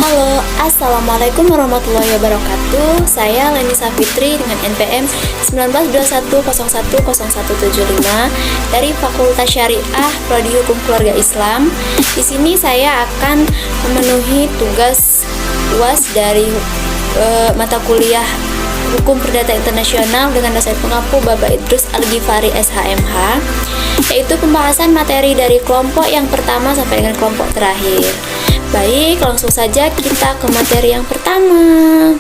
Halo, Assalamualaikum warahmatullahi wabarakatuh. Saya Leni Safitri dengan NPM 1921010175 dari Fakultas Syariah Prodi Hukum Keluarga Islam. Di sini saya akan memenuhi tugas UAS dari mata kuliah Hukum Perdata Internasional dengan dosen pengampu Bapak Idrus Al-Ghifari SHMH, yaitu pembahasan materi dari kelompok yang pertama sampai dengan kelompok terakhir. Baik, langsung saja kita ke materi yang pertama.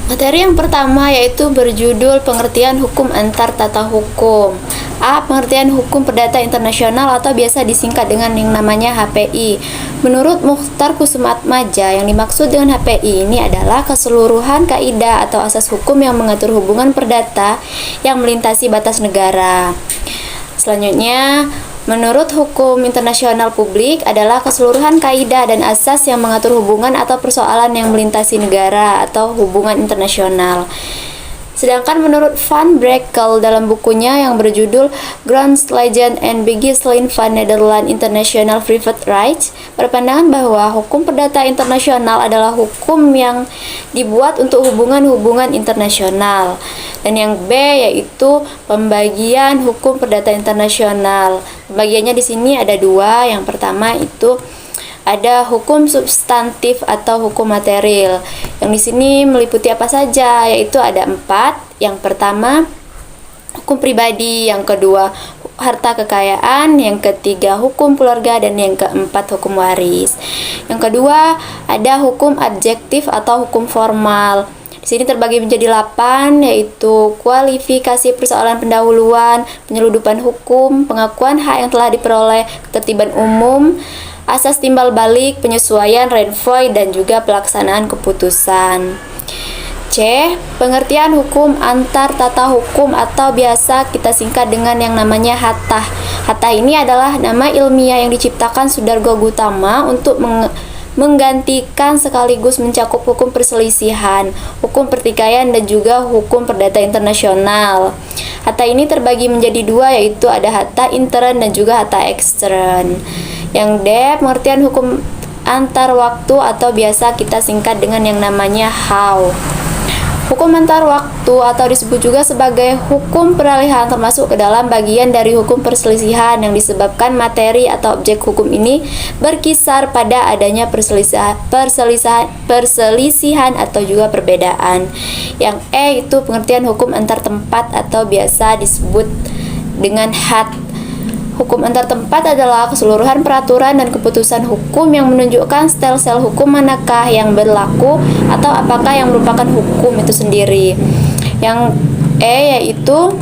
Materi yang pertama yaitu berjudul Pengertian Hukum Antar Tata Hukum. A. Pengertian Hukum Perdata Internasional atau biasa disingkat dengan yang namanya HPI. Menurut Mukhtar Kusumatmaja, yang dimaksud dengan HPI ini adalah keseluruhan kaidah atau asas hukum yang mengatur hubungan perdata yang melintasi batas negara. Selanjutnya, menurut hukum internasional publik adalah keseluruhan kaidah dan asas yang mengatur hubungan atau persoalan yang melintasi negara atau hubungan internasional. Sedangkan menurut Van Brakel dalam bukunya yang berjudul Grondslagen en Begislin van Nederland International Private Rights berpandangan bahwa hukum perdata internasional adalah hukum yang dibuat untuk hubungan-hubungan internasional. Dan yang B yaitu pembagian hukum perdata internasional. Pembagiannya di sini ada dua. Yang pertama itu ada hukum substantif atau hukum material. Yang di sini meliputi apa saja? Yaitu ada 4. Yang pertama hukum pribadi, yang kedua harta kekayaan, yang ketiga hukum keluarga, dan yang keempat hukum waris. Yang kedua ada hukum adjektif atau hukum formal. Di sini terbagi menjadi 8, yaitu kualifikasi persoalan pendahuluan, penyeludupan hukum, pengakuan hak yang telah diperoleh, ketertiban umum, asas timbal balik, penyesuaian renvoi, dan juga pelaksanaan keputusan. C. Pengertian hukum antar tata hukum atau biasa kita singkat dengan yang namanya hatah. Hatah ini adalah nama ilmiah yang diciptakan Sudargo Gautama untuk menggantikan sekaligus mencakup hukum perselisihan, hukum pertikaian, dan juga hukum perdata internasional. Hatah ini terbagi menjadi 2, yaitu ada hatah intern dan juga hatah ekstern. Yang D. Pengertian hukum antar waktu atau biasa kita singkat dengan yang namanya HAW. Hukum antar waktu atau disebut juga sebagai hukum peralihan termasuk ke dalam bagian dari hukum perselisihan yang disebabkan materi atau objek hukum ini berkisar pada adanya perselisihan atau juga perbedaan. Yang E itu pengertian hukum antar tempat atau biasa disebut dengan HAT. Hukum antar tempat adalah keseluruhan peraturan dan keputusan hukum yang menunjukkan sel-sel hukum manakah yang berlaku atau apakah yang merupakan hukum itu sendiri. Yang E yaitu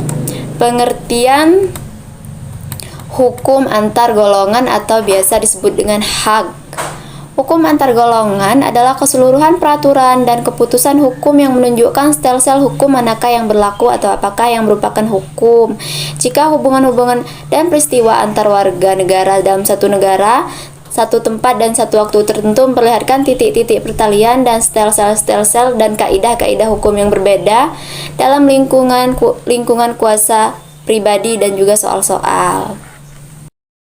pengertian hukum antar golongan atau biasa disebut dengan HAG. Hukum antar golongan adalah keseluruhan peraturan dan keputusan hukum yang menunjukkan sel-sel hukum manakah yang berlaku atau apakah yang merupakan hukum. Jika hubungan-hubungan dan peristiwa antar warga negara dalam satu negara, satu tempat dan satu waktu tertentu memperlihatkan titik-titik pertalian dan sel-sel dan kaidah-kaidah hukum yang berbeda dalam lingkungan kuasa pribadi dan juga soal-soal.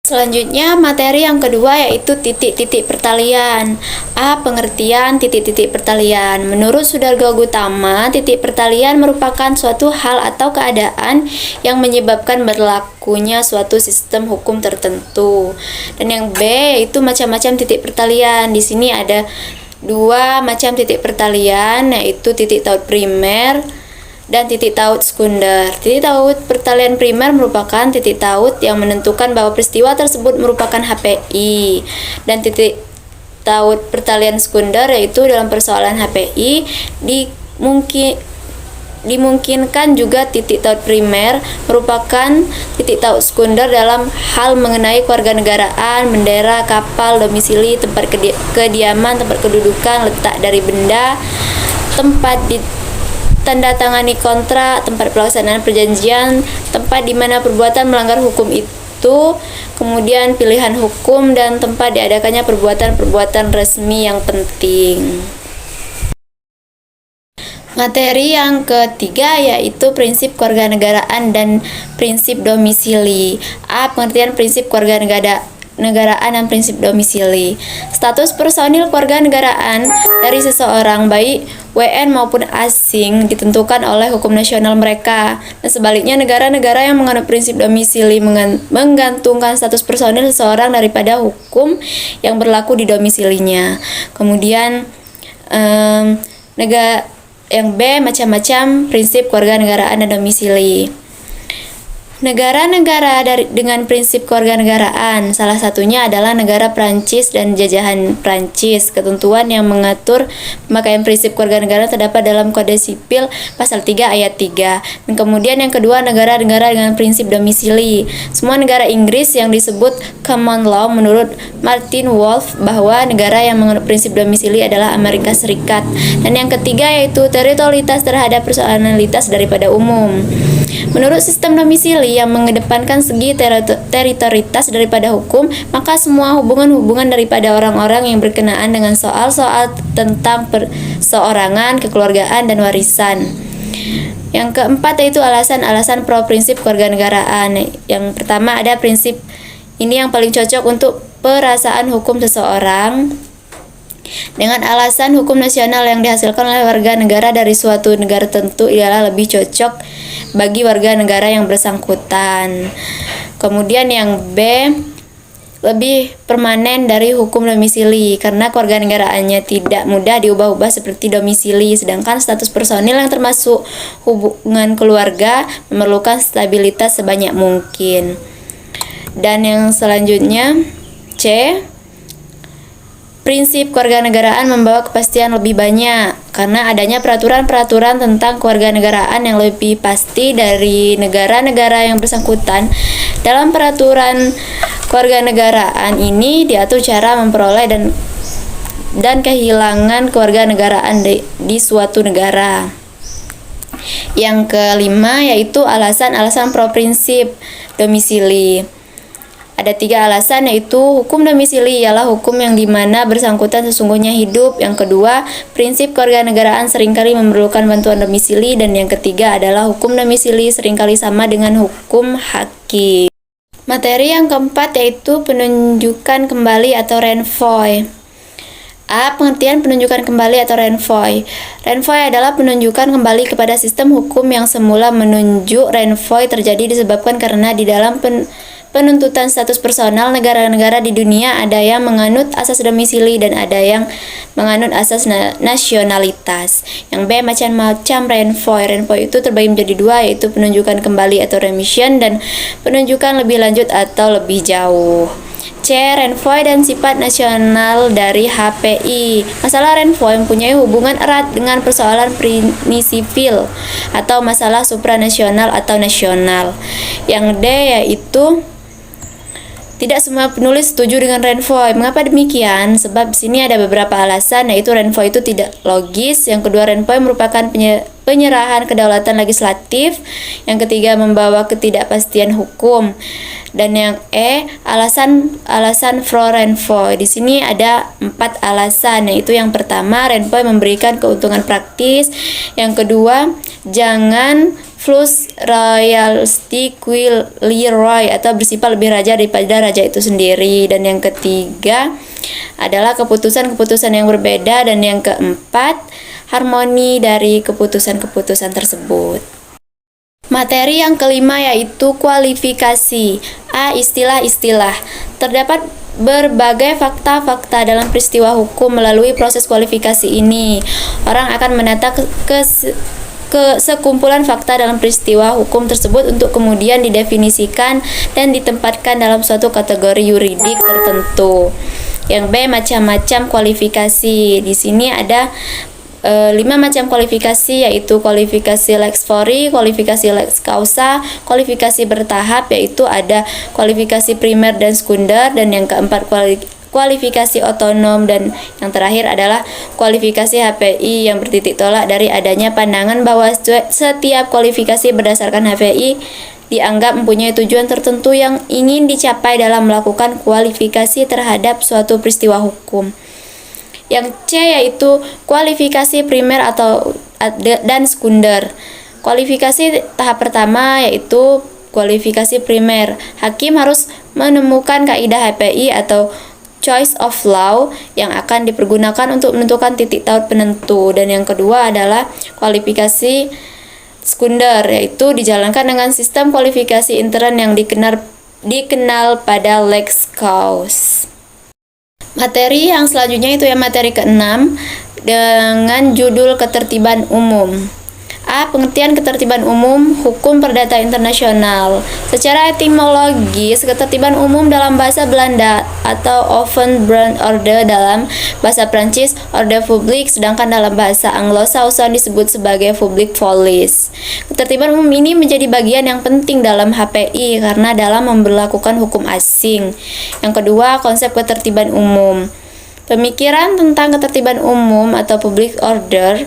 Selanjutnya materi yang kedua yaitu titik-titik pertalian. A. Pengertian titik-titik pertalian. Menurut Sudargo Gautama, titik pertalian merupakan suatu hal atau keadaan yang menyebabkan berlakunya suatu sistem hukum tertentu. Dan yang B yaitu macam-macam titik pertalian. Di sini ada 2 macam titik pertalian, yaitu titik taut primer dan titik taut sekunder. Titik taut pertalian primer merupakan titik taut yang menentukan bahwa peristiwa tersebut merupakan HPI, dan titik taut pertalian sekunder yaitu dalam persoalan HPI dimungkinkan juga titik taut primer merupakan titik taut sekunder dalam hal mengenai kewarganegaraan, bendera, kapal, domisili, tempat kediaman, tempat kedudukan, letak dari benda, tempat tanda tangani kontrak, tempat pelaksanaan perjanjian, tempat di mana perbuatan melanggar hukum itu, kemudian pilihan hukum, dan tempat diadakannya perbuatan-perbuatan resmi yang penting. Materi yang ketiga yaitu prinsip kewarganegaraan dan prinsip domisili. A. Pengertian prinsip kewarganegaraan dan prinsip domisili. Status personil kewarganegaraan dari seseorang baik WN maupun asing ditentukan oleh hukum nasional mereka. Dan sebaliknya, negara-negara yang menganut prinsip domisili menggantungkan status personil seseorang daripada hukum yang berlaku di domisilinya. Kemudian yang B, macam-macam prinsip kewarganegaraan dan domisili. Negara-negara dengan prinsip kewarganegaraan, salah satunya adalah negara Prancis dan jajahan Prancis. Ketentuan yang mengatur pemakaian prinsip kewarganegaraan terdapat dalam Kode Sipil pasal 3 ayat 3. Dan kemudian yang kedua, negara-negara dengan prinsip domisili. Semua negara Inggris yang disebut common law menurut Martin Wolf bahwa negara yang menganut prinsip domisili adalah Amerika Serikat. Dan yang ketiga yaitu teritorialitas terhadap personalitas daripada umum. Menurut sistem domisili yang mengedepankan segi teritorialitas daripada hukum, maka semua hubungan-hubungan daripada orang-orang yang berkenaan dengan soal-soal tentang perseorangan, kekeluargaan, dan warisan. Yang keempat yaitu alasan-alasan pro prinsip kewarganegaraan. Yang pertama ada prinsip ini yang paling cocok untuk perasaan hukum seseorang. Dengan alasan hukum nasional yang dihasilkan oleh warga negara dari suatu negara tertentu ialah lebih cocok bagi warga negara yang bersangkutan. Kemudian yang B, lebih permanen dari hukum domisili karena kewarganegaraannya tidak mudah diubah-ubah seperti domisili, sedangkan status personil yang termasuk hubungan keluarga memerlukan stabilitas sebanyak mungkin. Dan yang selanjutnya C, prinsip kewarganegaraan membawa kepastian lebih banyak karena adanya peraturan-peraturan tentang kewarganegaraan yang lebih pasti dari negara-negara yang bersangkutan. Dalam peraturan kewarganegaraan ini diatur cara memperoleh dan kehilangan kewarganegaraan di suatu negara. Yang kelima yaitu alasan-alasan pro prinsip domisili. Ada 3 alasan yaitu hukum domisili ialah hukum yang dimana bersangkutan sesungguhnya hidup. Yang kedua, prinsip kewarganegaraan seringkali memerlukan bantuan domisili. Dan yang ketiga adalah hukum domisili seringkali sama dengan hukum hakim. Materi yang keempat yaitu penunjukan kembali atau renvoi. A. Pengertian penunjukan kembali atau renvoi. Renvoi adalah penunjukan kembali kepada sistem hukum yang semula menunjuk. Renvoi terjadi disebabkan karena di dalam penuntutan status personal negara-negara di dunia ada yang menganut asas domisili dan ada yang menganut asas nasionalitas. Yang B, macam-macam renvoi. Renvoi itu terbagi menjadi 2 yaitu penunjukan kembali atau remission dan penunjukan lebih lanjut atau lebih jauh. C. Renvoi dan sifat nasional dari HPI. Masalah renvoi mempunyai hubungan erat dengan persoalan prinsipil atau masalah supranasional atau nasional. Yang D yaitu tidak semua penulis setuju dengan renvoi. Mengapa demikian? Sebab di sini ada beberapa alasan, yaitu renvoi itu tidak logis. Yang kedua, renvoi merupakan penyerahan kedaulatan legislatif. Yang ketiga, membawa ketidakpastian hukum. Dan yang E, alasan pro renvoi. Di sini ada 4 alasan, yaitu yang pertama, renvoi memberikan keuntungan praktis. Yang kedua, jangan Flus royalty qui Leroy atau bersifat lebih raja daripada raja itu sendiri. Dan yang ketiga adalah keputusan-keputusan yang berbeda. Dan yang keempat, harmoni dari keputusan-keputusan tersebut. Materi yang kelima yaitu kualifikasi. A. Istilah-istilah. Terdapat berbagai fakta-fakta dalam peristiwa hukum. Melalui proses kualifikasi ini, orang akan menata sekumpulan fakta dalam peristiwa hukum tersebut untuk kemudian didefinisikan dan ditempatkan dalam suatu kategori yuridik tertentu. Yang B, macam-macam kualifikasi. Di sini ada 5 macam kualifikasi, yaitu kualifikasi lex fori, kualifikasi lex causa, kualifikasi bertahap, yaitu ada kualifikasi primer dan sekunder, dan yang keempat kualifikasi otonom, dan yang terakhir adalah kualifikasi HPI yang bertitik tolak dari adanya pandangan bahwa setiap kualifikasi berdasarkan HPI dianggap mempunyai tujuan tertentu yang ingin dicapai dalam melakukan kualifikasi terhadap suatu peristiwa hukum. Yang C yaitu kualifikasi primer dan sekunder. Kualifikasi tahap pertama yaitu kualifikasi primer. Hakim harus menemukan kaidah HPI atau choice of law yang akan dipergunakan untuk menentukan titik taut penentu. Dan yang kedua adalah kualifikasi sekunder, yaitu dijalankan dengan sistem kualifikasi intern yang dikenal pada lex cause. Materi yang selanjutnya itu ya materi ke-6 dengan judul ketertiban umum. A. Pengertian ketertiban umum, hukum perdata internasional. Secara etimologis, ketertiban umum dalam bahasa Belanda atau Ordre dalam bahasa Prancis, ordre public, sedangkan dalam bahasa Anglo-Saxon disebut sebagai public police. Ketertiban umum ini menjadi bagian yang penting dalam HPI karena dalam memberlakukan hukum asing. Yang kedua, konsep ketertiban umum. Pemikiran tentang ketertiban umum atau public order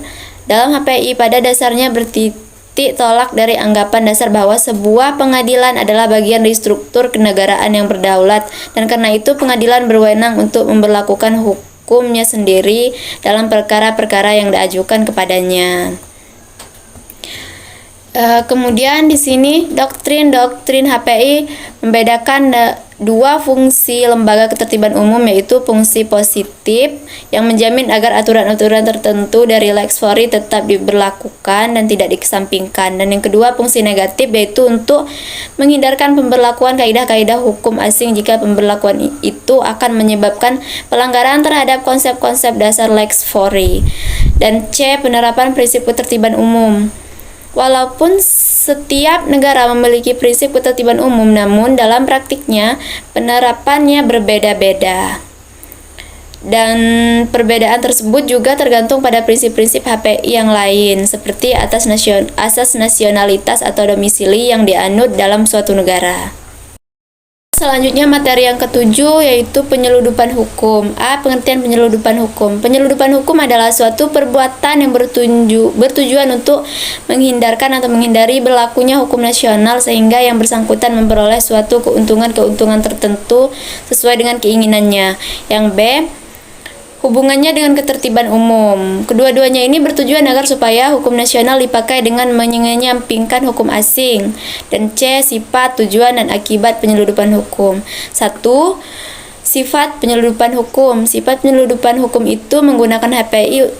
dalam HPI pada dasarnya bertitik tolak dari anggapan dasar bahwa sebuah pengadilan adalah bagian dari struktur kenegaraan yang berdaulat, dan karena itu pengadilan berwenang untuk memberlakukan hukumnya sendiri dalam perkara-perkara yang diajukan kepadanya. Kemudian di sini doktrin HPI membedakan dua fungsi lembaga ketertiban umum, yaitu fungsi positif yang menjamin agar aturan-aturan tertentu dari lex fori tetap diberlakukan dan tidak dikesampingkan, dan yang kedua fungsi negatif, yaitu untuk menghindarkan pemberlakuan kaidah-kaidah hukum asing jika pemberlakuan itu akan menyebabkan pelanggaran terhadap konsep-konsep dasar lex fori. Dan C. Penerapan prinsip ketertiban umum. Walaupun setiap negara memiliki prinsip ketertiban umum, namun dalam praktiknya penerapannya berbeda-beda. Dan perbedaan tersebut juga tergantung pada prinsip-prinsip HPI yang lain, seperti asas nasionalitas atau domisili yang dianut dalam suatu negara. Selanjutnya materi yang ketujuh yaitu penyeludupan hukum. A. Pengertian penyeludupan hukum. Penyeludupan hukum adalah suatu perbuatan yang bertujuan untuk menghindarkan atau menghindari berlakunya hukum nasional sehingga yang bersangkutan memperoleh suatu keuntungan tertentu sesuai dengan keinginannya. Yang B. Hubungannya dengan ketertiban umum. Kedua-duanya ini bertujuan agar supaya hukum nasional dipakai dengan menyampingkan hukum asing. Dan C. Sifat, tujuan, dan akibat penyeludupan hukum. 1. Sifat penyeludupan hukum. Sifat penyeludupan hukum itu menggunakan HPI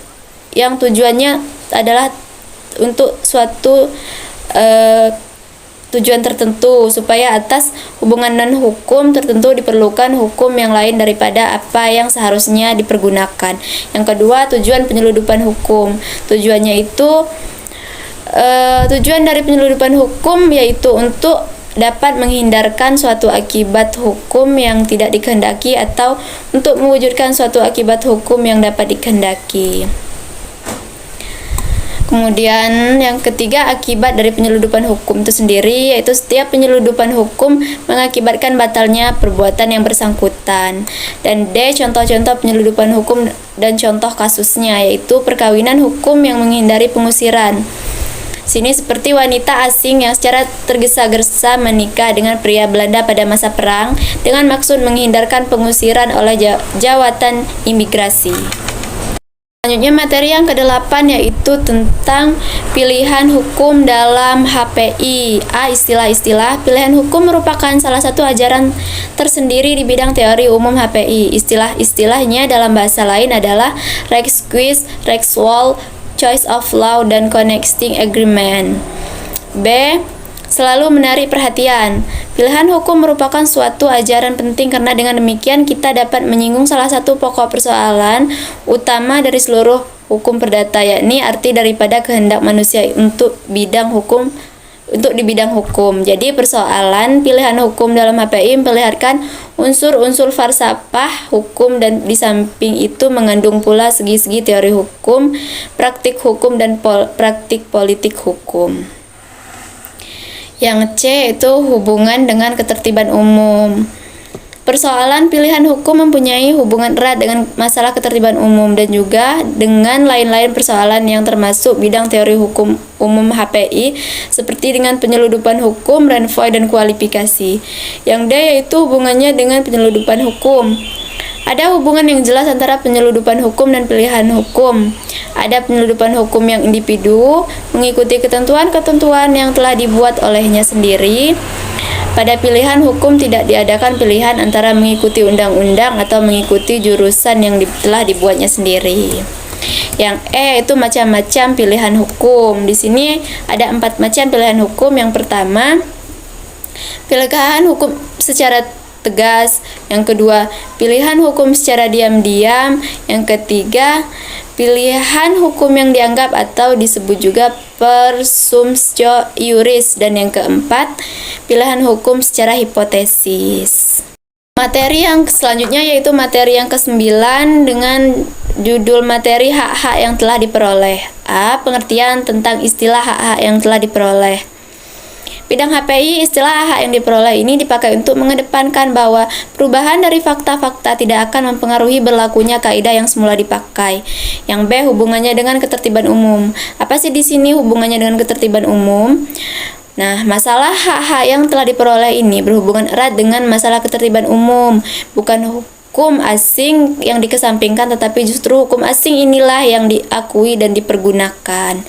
yang tujuannya adalah untuk suatu tujuan tertentu, supaya atas hubungan dan hukum tertentu diperlukan hukum yang lain daripada apa yang seharusnya dipergunakan. Yang kedua, tujuan penyeludupan hukum. Tujuannya itu tujuan dari penyeludupan hukum yaitu untuk dapat menghindarkan suatu akibat hukum yang tidak dikehendaki atau untuk mewujudkan suatu akibat hukum yang dapat dikehendaki. Kemudian yang ketiga, akibat dari penyeludupan hukum itu sendiri, yaitu setiap penyeludupan hukum mengakibatkan batalnya perbuatan yang bersangkutan. Dan D. Contoh-contoh penyeludupan hukum dan contoh kasusnya, yaitu perkawinan hukum yang menghindari pengusiran. Sini seperti wanita asing yang secara tergesa-gesa menikah dengan pria Belanda pada masa perang dengan maksud menghindarkan pengusiran oleh jawatan imigrasi. Selanjutnya materi yang ke-8 yaitu tentang pilihan hukum dalam HPI. A. Istilah-istilah. Pilihan hukum merupakan salah satu ajaran tersendiri di bidang teori umum HPI. Istilah-istilahnya dalam bahasa lain adalah Rex Quis, Rex Wall, Choice of Law, dan Connecting Agreement. B. Selalu menarik perhatian. Pilihan hukum merupakan suatu ajaran penting karena dengan demikian kita dapat menyinggung salah satu pokok persoalan utama dari seluruh hukum perdata, yakni arti daripada kehendak manusia untuk di bidang hukum. Jadi persoalan pilihan hukum dalam HPI memperlihatkan unsur-unsur falsafah hukum dan di samping itu mengandung pula segi-segi teori hukum, praktik hukum, dan praktik politik hukum. Yang C itu hubungan dengan ketertiban umum. Persoalan pilihan hukum mempunyai hubungan erat dengan masalah ketertiban umum dan juga dengan lain-lain persoalan yang termasuk bidang teori hukum umum HPI seperti dengan penyeludupan hukum, Renvoy, dan kualifikasi. Yang D yaitu hubungannya dengan penyeludupan hukum. Ada hubungan yang jelas antara penyeludupan hukum dan pilihan hukum. Ada penyeludupan hukum yang individu mengikuti ketentuan-ketentuan yang telah dibuat olehnya sendiri. Pada pilihan hukum tidak diadakan pilihan antara mengikuti undang-undang atau mengikuti jurusan yang telah dibuatnya sendiri. Yang E itu macam-macam pilihan hukum. Di sini ada 4 macam pilihan hukum. Yang pertama, pilihan hukum secara tegas. Yang kedua, pilihan hukum secara diam-diam. Yang ketiga, pilihan hukum yang dianggap atau disebut juga presumptio iuris. Dan yang keempat, pilihan hukum secara hipotesis. Materi yang selanjutnya yaitu materi yang ke-9 dengan judul materi hak-hak yang telah diperoleh. A. Pengertian tentang istilah hak-hak yang telah diperoleh. Bidang HPI, istilah hak yang diperoleh ini dipakai untuk mengedepankan bahwa perubahan dari fakta-fakta tidak akan mempengaruhi berlakunya kaidah yang semula dipakai. Yang B, hubungannya dengan ketertiban umum. Apa sih di sini hubungannya dengan ketertiban umum? Nah, masalah hak-hak yang telah diperoleh ini berhubungan erat dengan masalah ketertiban umum, bukan hukum asing yang dikesampingkan, tetapi justru hukum asing inilah yang diakui dan dipergunakan.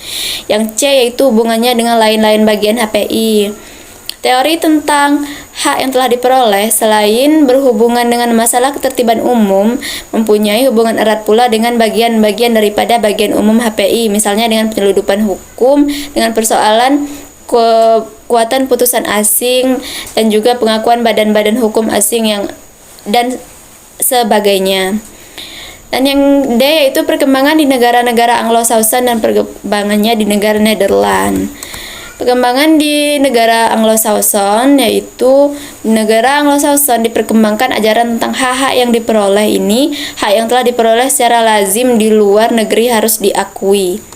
Yang C yaitu hubungannya dengan lain-lain bagian HPI. Teori tentang hak yang telah diperoleh selain berhubungan dengan masalah ketertiban umum, mempunyai hubungan erat pula dengan bagian-bagian daripada bagian umum HPI, misalnya dengan penyeludupan hukum, dengan persoalan kekuatan putusan asing, dan juga pengakuan badan-badan hukum asing dan sebagainya. Dan yang D yaitu perkembangan di negara-negara Anglo-Saxon dan perkembangannya di negara Nederland. Perkembangan di negara Anglo-Saxon yaitu negara Anglo-Saxon diperkembangkan ajaran tentang hak-hak yang diperoleh ini, hak yang telah diperoleh secara lazim di luar negeri harus diakui.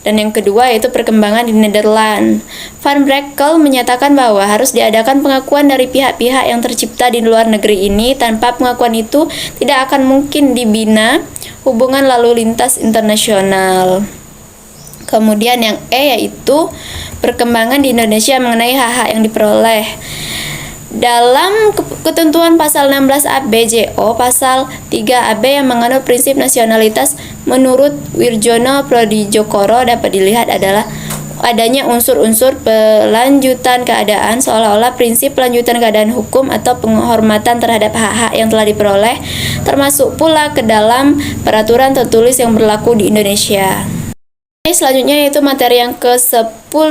Dan yang kedua yaitu perkembangan di Nederland. Van Brakel menyatakan bahwa harus diadakan pengakuan dari pihak-pihak yang tercipta di luar negeri ini. Tanpa pengakuan itu tidak akan mungkin dibina hubungan lalu lintas internasional. Kemudian yang E yaitu perkembangan di Indonesia mengenai hak-hak yang diperoleh. Dalam ketentuan pasal 16 AB JO, pasal 3 AB yang menganut prinsip nasionalitas menurut Wirjono Prodijokoro dapat dilihat adalah adanya unsur-unsur pelanjutan keadaan, seolah-olah prinsip pelanjutan keadaan hukum atau penghormatan terhadap hak-hak yang telah diperoleh termasuk pula ke dalam peraturan tertulis yang berlaku di Indonesia. Selanjutnya yaitu materi yang ke-10.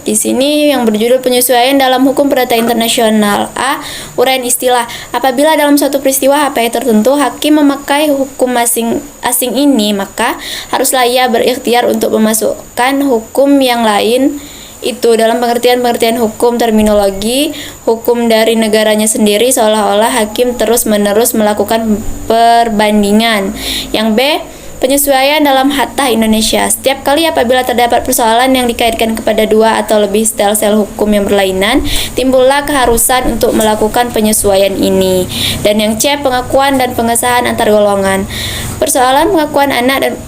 Di sini yang berjudul penyesuaian dalam hukum perdata internasional. A. Uraian istilah. Apabila dalam suatu peristiwa HPI tertentu hakim memakai hukum asing ini, maka haruslah ia berikhtiar untuk memasukkan hukum yang lain itu dalam pengertian-pengertian hukum terminologi hukum dari negaranya sendiri, seolah-olah hakim terus-menerus melakukan perbandingan. Yang B. Penyesuaian dalam hatta Indonesia. Setiap kali apabila terdapat persoalan yang dikaitkan kepada dua atau lebih sel-sel hukum yang berlainan, timbullah keharusan untuk melakukan penyesuaian ini. Dan yang C. Pengakuan dan pengesahan antar golongan. Persoalan pengakuan anak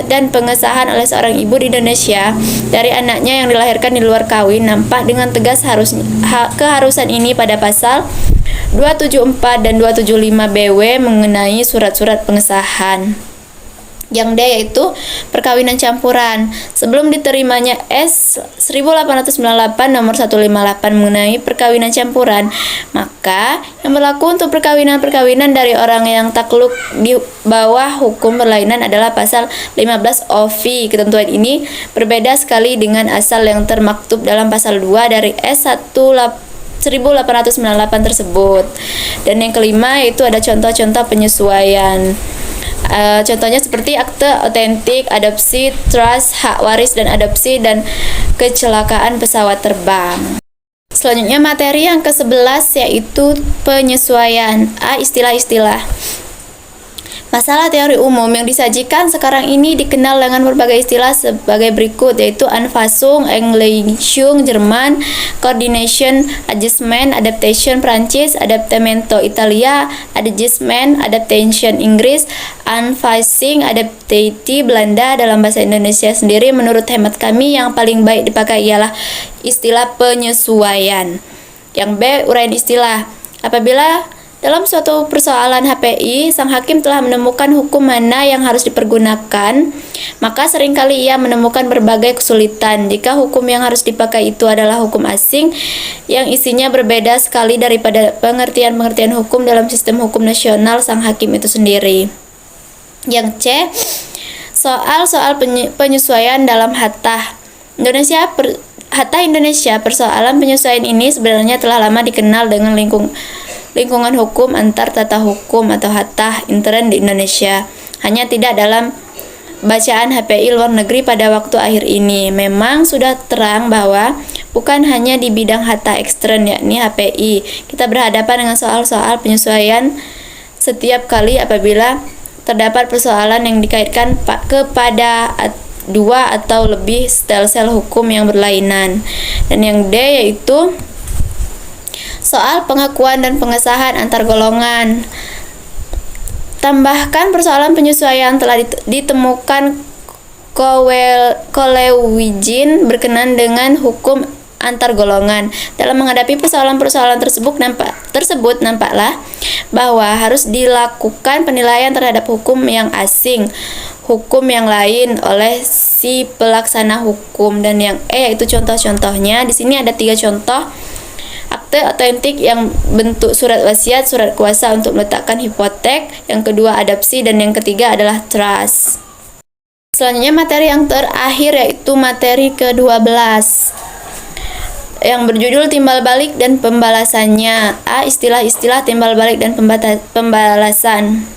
dan pengesahan oleh seorang ibu di Indonesia dari anaknya yang dilahirkan di luar kawin nampak dengan tegas keharusan ini pada pasal 274 dan 275 BW mengenai surat-surat pengesahan. Yang D yaitu perkawinan campuran. Sebelum diterimanya S 1898 nomor 158 mengenai perkawinan campuran, maka yang berlaku untuk perkawinan-perkawinan dari orang yang takluk di bawah hukum berlainan adalah pasal 15 OV. Ketentuan ini berbeda sekali dengan asal yang termaktub dalam pasal 2 dari S 1898 tersebut. Dan yang kelima yaitu ada contoh-contoh penyesuaian. Contohnya seperti akte otentik, adopsi, trust, hak waris dan adopsi, dan kecelakaan pesawat terbang. Selanjutnya materi yang ke-11 yaitu penyesuaian. A. Istilah-istilah. Masalah teori umum yang disajikan sekarang ini dikenal dengan berbagai istilah sebagai berikut, yaitu Anpassung, Engleichung, Jerman, Coordination, Adjustment, Adaptation, Prancis, Adaptamento, Italia, Adjustment, Adaptation, Inggris, Anpassing, Adaptati, Belanda. Dalam bahasa Indonesia sendiri, menurut hemat kami, yang paling baik dipakai ialah istilah penyesuaian. Yang B. Uraian istilah. Apabila Dalam suatu persoalan HPI, sang hakim telah menemukan hukum mana yang harus dipergunakan, maka seringkali ia menemukan berbagai kesulitan jika hukum yang harus dipakai itu adalah hukum asing yang isinya berbeda sekali daripada pengertian-pengertian hukum dalam sistem hukum nasional sang hakim itu sendiri. Yang C, soal-soal penyesuaian dalam Hatta Indonesia. Persoalan penyesuaian ini sebenarnya telah lama dikenal dengan lingkungan hukum antar tata hukum atau Hatta intern di Indonesia, hanya tidak dalam bacaan HPI luar negeri pada waktu akhir ini. Memang sudah terang bahwa bukan hanya di bidang Hatta ekstern yakni HPI, kita berhadapan dengan soal-soal penyesuaian setiap kali apabila terdapat persoalan yang dikaitkan kepada dua atau lebih sel-sel hukum yang berlainan. Dan yang D yaitu soal pengakuan dan pengesahan antar golongan. Tambahkan persoalan penyesuaian telah ditemukan Kolewijin berkenan dengan hukum antar golongan. Dalam menghadapi persoalan-persoalan tersebut nampaklah bahwa harus dilakukan penilaian terhadap hukum yang asing, hukum yang lain oleh si pelaksana hukum. Dan yang E yaitu contoh-contohnya. Di sini ada 3 contoh. Akte otentik yang bentuk surat wasiat, surat kuasa untuk meletakkan hipotek, yang kedua adopsi, dan yang ketiga adalah trust. Selanjutnya materi yang terakhir yaitu materi ke-12 yang berjudul timbal balik dan pembalasannya. A. Istilah-istilah timbal balik dan pembalasan.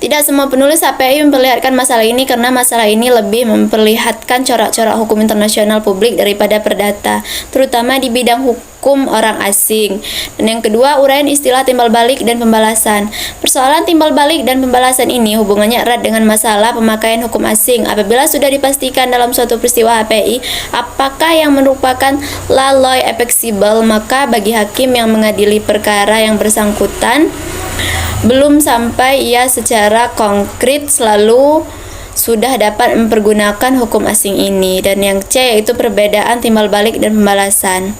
Tidak semua penulis HPI memperlihatkan masalah ini karena masalah ini lebih memperlihatkan corak-corak hukum internasional publik daripada perdata, terutama di bidang hukum orang asing. Dan yang kedua, uraian istilah timbal balik dan pembalasan. Persoalan timbal balik dan pembalasan ini hubungannya erat dengan masalah pemakaian hukum asing. Apabila sudah dipastikan dalam suatu peristiwa HPI apakah yang merupakan la loi applicable, maka bagi hakim yang mengadili perkara yang bersangkutan belum sampai ia secara konkret selalu sudah dapat mempergunakan hukum asing ini. Dan yang C yaitu perbedaan timbal balik dan pembalasan.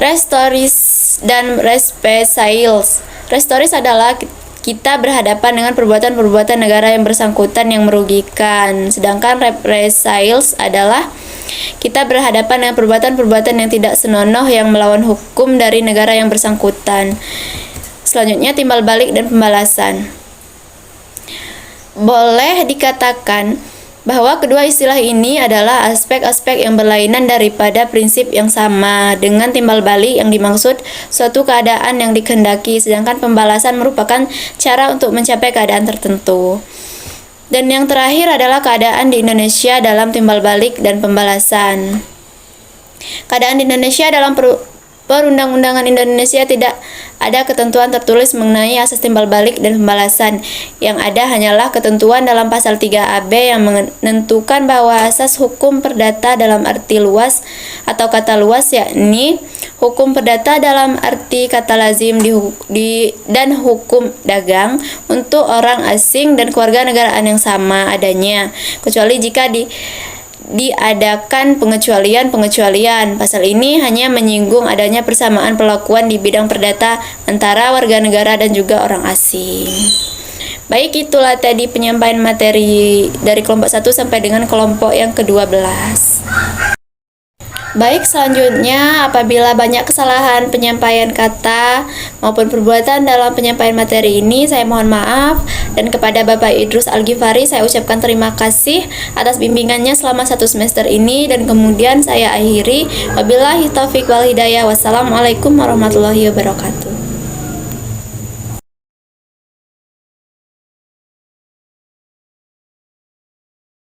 Restoris dan represalias. Restoris adalah kita berhadapan dengan perbuatan-perbuatan negara yang bersangkutan yang merugikan, sedangkan represalias adalah kita berhadapan dengan perbuatan-perbuatan yang tidak senonoh yang melawan hukum dari negara yang bersangkutan. Selanjutnya timbal balik dan pembalasan. Boleh dikatakan bahwa kedua istilah ini adalah aspek-aspek yang berlainan daripada prinsip yang sama. Dengan timbal balik yang dimaksud suatu keadaan yang dikehendaki, sedangkan pembalasan merupakan cara untuk mencapai keadaan tertentu. Dan yang terakhir adalah keadaan di Indonesia dalam timbal balik dan pembalasan. Keadaan di Indonesia dalam perundang-undangan Indonesia tidak ada ketentuan tertulis mengenai asas timbal balik dan pembalasan. Yang ada hanyalah ketentuan dalam pasal 3AB yang menentukan bahwa asas hukum perdata dalam arti luas atau kata luas yakni hukum perdata dalam arti kata lazim dan hukum dagang untuk orang asing dan keluarga negaraan yang sama adanya, kecuali jika diadakan pengecualian. Pasal ini hanya menyinggung adanya persamaan perlakuan di bidang perdata antara warga negara dan juga orang asing. Baik, itulah tadi penyampaian materi dari kelompok 1 sampai dengan kelompok yang ke-12. Baik, selanjutnya apabila banyak kesalahan penyampaian kata maupun perbuatan dalam penyampaian materi ini, saya mohon maaf. Dan kepada Bapak Idrus Al-Ghifari saya ucapkan terima kasih atas bimbingannya selama 1 semester ini. Dan kemudian saya akhiri, wabillahi taufiq wal hidayah. Wassalamualaikum warahmatullahi wabarakatuh.